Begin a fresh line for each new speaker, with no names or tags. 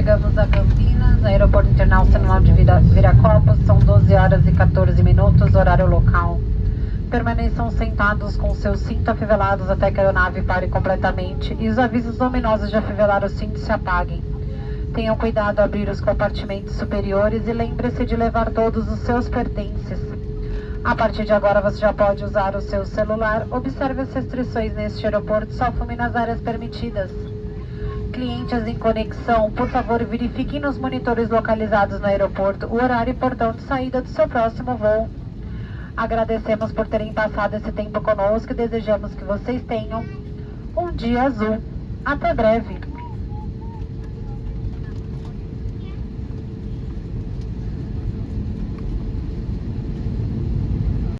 chegamos a Campinas, Aeroporto Internacional de Viracopos, são 12 horas e 14 minutos, horário local. Permaneçam sentados com seus cintos afivelados até que a aeronave pare completamente e os avisos luminosos de afivelar o cinto se apaguem. Tenham cuidado ao abrir os compartimentos superiores e lembre-se de levar todos os seus pertences. A partir de agora você já pode usar o seu celular. Observe as restrições neste aeroporto, só fume nas áreas permitidas. Clientes em conexão, por favor verifiquem nos monitores localizados no aeroporto o horário e portão de saída do seu próximo voo. Agradecemos por terem passado esse tempo conosco e desejamos que vocês tenham um dia azul. Até breve!